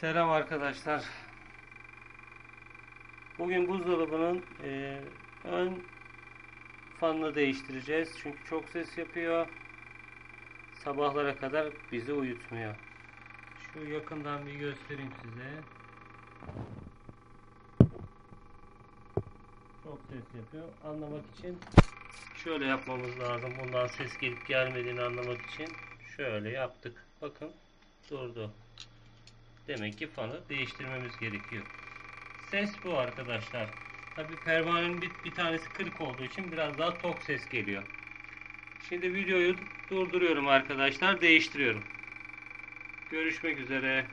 Selam arkadaşlar. Bugün buzdolabının ön fanını değiştireceğiz. Çünkü çok ses yapıyor. Sabahlara kadar bizi uyutmuyor. Şu yakından bir göstereyim size. Çok ses yapıyor. Anlamak için şöyle yapmamız lazım. Bundan ses gelip gelmediğini anlamak için şöyle yaptık. Bakın durdu. Demek ki fanı değiştirmemiz gerekiyor. Ses bu arkadaşlar. Tabi pervanenin bir tanesi kırık olduğu için biraz daha tok ses geliyor. Şimdi videoyu durduruyorum arkadaşlar. Değiştiriyorum. Görüşmek üzere.